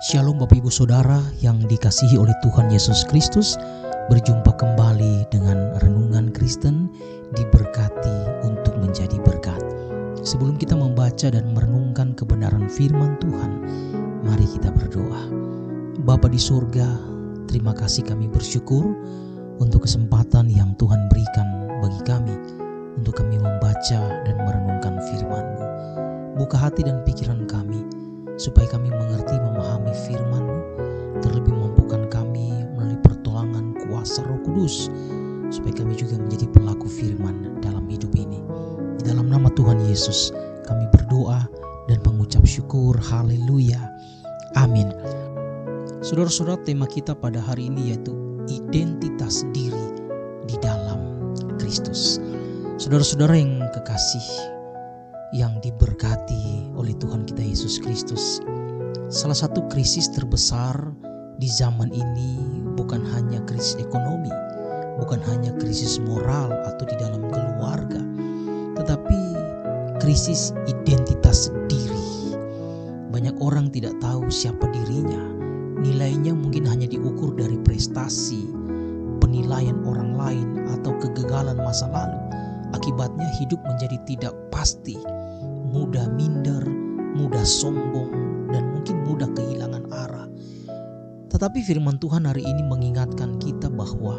Shalom Bapak Ibu Saudara yang dikasihi oleh Tuhan Yesus Kristus. Berjumpa kembali dengan Renungan Kristen, diberkati untuk menjadi berkat. Sebelum kita membaca dan merenungkan kebenaran firman Tuhan, mari kita berdoa. Bapa di surga, terima kasih, kami bersyukur untuk kesempatan yang Tuhan berikan bagi kami untuk kami membaca dan merenungkan firman-Mu. Buka hati dan pikiran kami supaya kami mengerti, memahami firman-Mu, terlebih mampukan kami melalui pertolongan kuasa Roh Kudus, supaya kami juga menjadi pelaku firman dalam hidup ini. Di dalam nama Tuhan Yesus kami berdoa dan mengucap syukur. Haleluya, amin. Saudara-saudara, tema kita pada hari ini yaitu identitas diri di dalam Kristus. Saudara-saudara yang kekasih, yang diberkati oleh Tuhan kita Yesus Kristus, salah satu krisis terbesar di zaman ini bukan hanya krisis ekonomi, bukan hanya krisis moral atau di dalam keluarga, tetapi krisis identitas diri. Banyak orang tidak tahu siapa dirinya. Nilainya mungkin hanya diukur dari prestasi, penilaian orang lain, atau kegagalan masa lalu. Akibatnya hidup menjadi tidak pasti, mudah minder, mudah sombong, dan mungkin mudah kehilangan arah. Tetapi firman Tuhan hari ini mengingatkan kita bahwa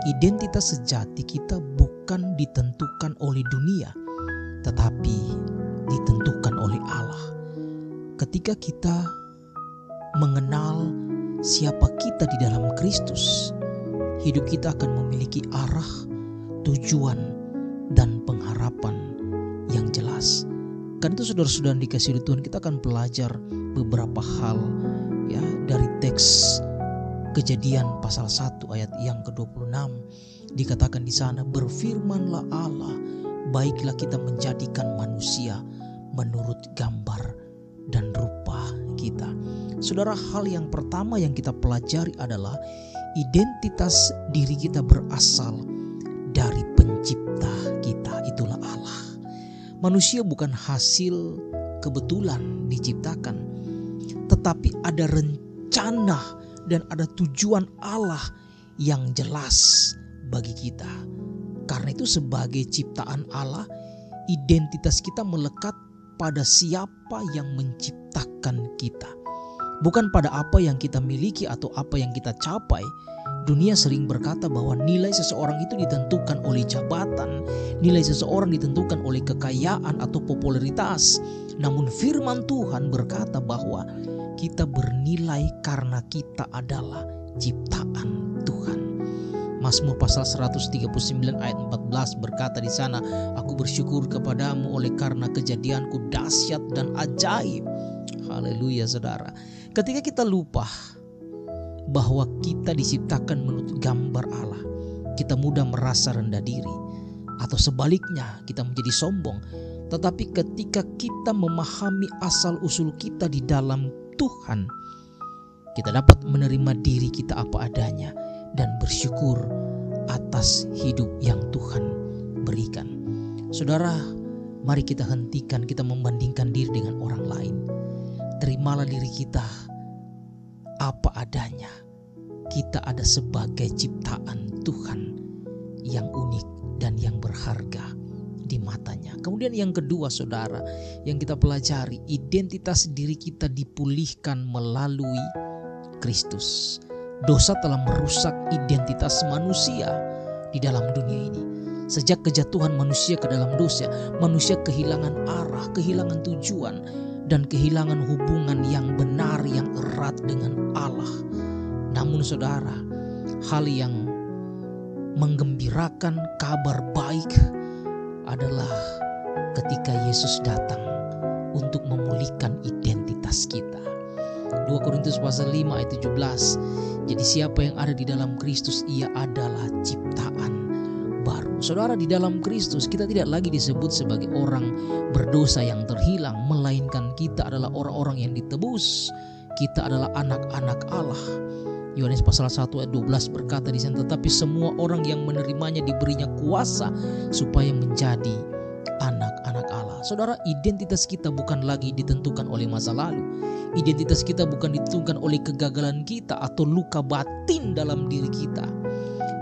identitas sejati kita bukan ditentukan oleh dunia, tetapi ditentukan oleh Allah. Ketika kita mengenal siapa kita di dalam Kristus, hidup kita akan memiliki arah, tujuan, dan pengharapan yang jelas. Karena itu saudara-saudara dikasihi Tuhan, kita akan belajar beberapa hal ya dari teks Kejadian pasal 1 ayat yang ke-26. Dikatakan di sana, berfirmanlah Allah, baiklah kita menjadikan manusia menurut gambar dan rupa kita. Saudara, hal yang pertama yang kita pelajari adalah identitas diri kita berasal dari pencipta kita, itulah Allah. Manusia bukan hasil kebetulan diciptakan, tetapi ada rencana dan ada tujuan Allah yang jelas bagi kita. Karena itu sebagai ciptaan Allah, identitas kita melekat pada siapa yang menciptakan kita, bukan pada apa yang kita miliki atau apa yang kita capai. Dunia sering berkata bahwa nilai seseorang itu ditentukan oleh jabatan, nilai seseorang ditentukan oleh kekayaan atau popularitas. Namun firman Tuhan berkata bahwa kita bernilai karena kita adalah ciptaan Tuhan. Mazmur pasal 139 ayat 14 berkata di sana, aku bersyukur kepadamu oleh karena kejadianku dahsyat dan ajaib. Haleluya saudara. Ketika kita lupa bahwa kita diciptakan menurut gambar Allah, kita mudah merasa rendah diri, atau sebaliknya kita menjadi sombong. Tetapi ketika kita memahami asal-usul kita di dalam Tuhan, kita dapat menerima diri kita apa adanya dan bersyukur atas hidup yang Tuhan berikan. Saudara, mari kita hentikan kita membandingkan diri dengan orang lain. Terimalah diri kita apa adanya. Kita ada sebagai ciptaan Tuhan yang unik dan yang berharga di matanya. Kemudian yang kedua saudara, yang kita pelajari, identitas diri kita dipulihkan melalui Kristus. Dosa telah merusak identitas manusia di dalam dunia ini. Sejak kejatuhan manusia ke dalam dosa, manusia kehilangan arah, kehilangan tujuan, dan kehilangan hubungan yang benar, yang erat dengan Allah. Namun saudara, hal yang menggembirakan, kabar baik adalah ketika Yesus datang untuk memulihkan identitas kita. 2 Korintus pasal 5 ayat 17. Jadi siapa yang ada di dalam Kristus, ia adalah ciptaan baru. Saudara, di dalam Kristus kita tidak lagi disebut sebagai orang berdosa yang terhilang, melainkan kita adalah orang-orang yang ditebus. Kita adalah anak-anak Allah. Yohanes pasal 1 ayat 12 berkata di sana, tetapi semua orang yang menerimanya diberinya kuasa supaya menjadi anak-anak Allah. Saudara, identitas kita bukan lagi ditentukan oleh masa lalu. Identitas kita bukan ditentukan oleh kegagalan kita atau luka batin dalam diri kita.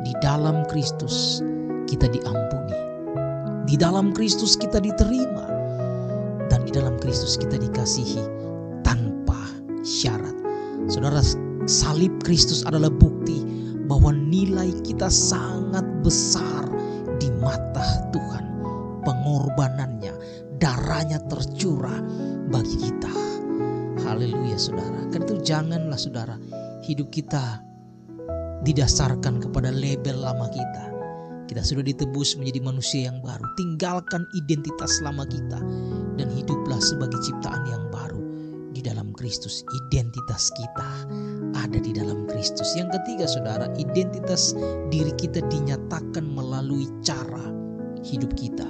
Di dalam Kristus kita diampuni. Di dalam Kristus kita diterima. Dan di dalam Kristus kita dikasihi tanpa syarat. Saudara, salib Kristus adalah bukti bahwa nilai kita sangat besar di mata Tuhan. Pengorbanannya, darahnya tercurah bagi kita. Haleluya saudara. Karena itu janganlah saudara hidup kita didasarkan kepada label lama kita. Kita sudah ditebus menjadi manusia yang baru. Tinggalkan identitas lama kita dan hiduplah sebagai ciptaan yang baru di dalam Kristus. Identitas kita ada di dalam Kristus. Yang ketiga saudara, identitas diri kita dinyatakan melalui cara hidup kita.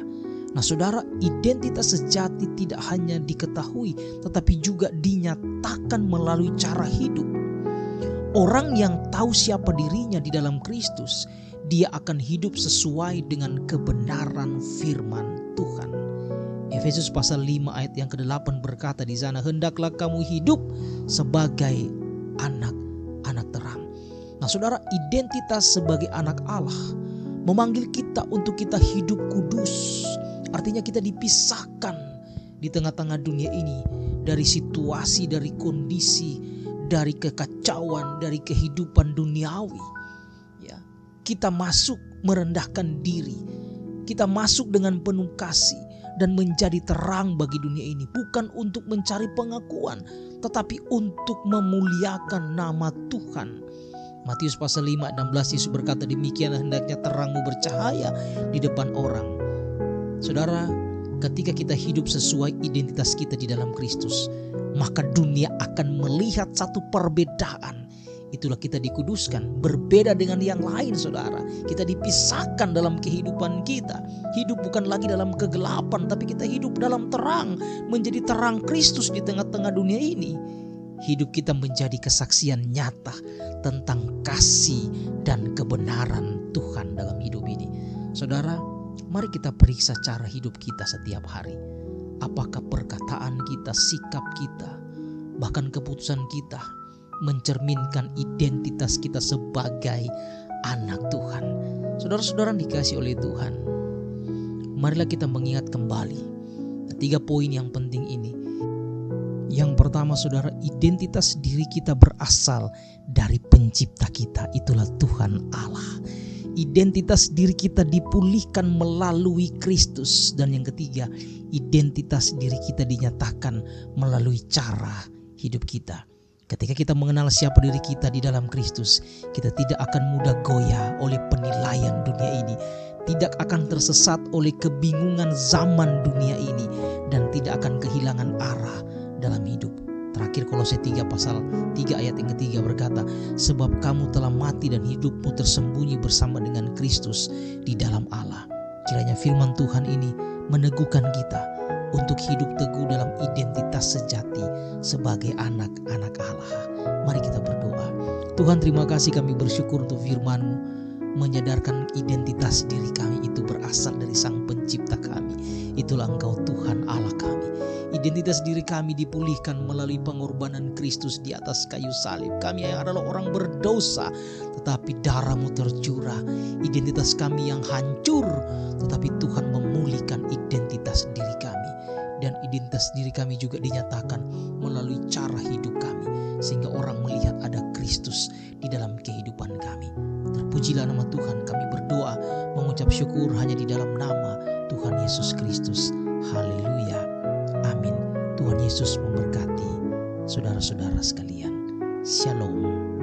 Nah saudara, identitas sejati tidak hanya diketahui tetapi juga dinyatakan melalui cara hidup. Orang yang tahu siapa dirinya di dalam Kristus, dia akan hidup sesuai dengan kebenaran firman Tuhan. Efesus pasal 5 ayat yang ke-8 berkata di sana, hendaklah kamu hidup sebagai anak-anak terang. Nah saudara, identitas sebagai anak Allah memanggil kita untuk kita hidup kudus. Artinya kita dipisahkan di tengah-tengah dunia ini dari situasi, dari kondisi, dari kekacauan, dari kehidupan duniawi. Ya, kita masuk merendahkan diri. Kita masuk dengan penuh kasih dan menjadi terang bagi dunia ini. Bukan untuk mencari pengakuan, tetapi untuk memuliakan nama Tuhan. Matius pasal 5 ayat 16 Yesus berkata, demikianlah hendaknya terangmu bercahaya di depan orang. Saudara, ketika kita hidup sesuai identitas kita di dalam Kristus, maka dunia akan melihat satu perbedaan. Itulah kita dikuduskan, berbeda dengan yang lain saudara. Kita dipisahkan dalam kehidupan kita. Hidup bukan lagi dalam kegelapan, tapi kita hidup dalam terang. Menjadi terang Kristus di tengah-tengah dunia ini. Hidup kita menjadi kesaksian nyata tentang kasih dan kebenaran Tuhan dalam hidup ini. Saudara, mari kita periksa cara hidup kita setiap hari. Apakah perkataan kita, sikap kita, bahkan keputusan kita mencerminkan identitas kita sebagai anak Tuhan. Saudara-saudara dikasih oleh Tuhan, marilah kita mengingat kembali 3 poin yang penting ini. Yang pertama saudara, identitas diri kita berasal dari pencipta kita, itulah Tuhan Allah. Identitas diri kita dipulihkan melalui Kristus. Dan yang ketiga, identitas diri kita dinyatakan melalui cara hidup kita. Ketika kita mengenal siapa diri kita di dalam Kristus, kita tidak akan mudah goyah oleh penilaian dunia ini, tidak akan tersesat oleh kebingungan zaman dunia ini, dan tidak akan kehilangan arah dalam hidup. Terakhir Kolose 3 pasal 3 ayat yang ketiga berkata, sebab kamu telah mati dan hidupmu tersembunyi bersama dengan Kristus di dalam Allah. Kiranya firman Tuhan ini meneguhkan kita untuk hidup teguh dalam identitas sejati sebagai anak-anak Allah. Mari kita berdoa. Tuhan, terima kasih, kami bersyukur untuk firman-Mu, menyadarkan identitas diri kami itu berasal dari Sang Pencipta kami. Itulah Engkau Tuhan Allah kami. Identitas diri kami dipulihkan melalui pengorbanan Kristus di atas kayu salib. Kami yang adalah orang berdosa, tetapi darah-Mu tercurah. Identitas kami yang hancur, tetapi Tuhan memulihkan identitas diri kami. Dan identitas diri kami juga dinyatakan melalui cara hidup kami, sehingga orang melihat ada Kristus di dalam kehidupan kami. Terpujilah nama Tuhan. Kami berdoa mengucap syukur hanya di dalam nama Tuhan Yesus Kristus. Haleluya. Amin. Tuhan Yesus memberkati saudara-saudara sekalian. Shalom.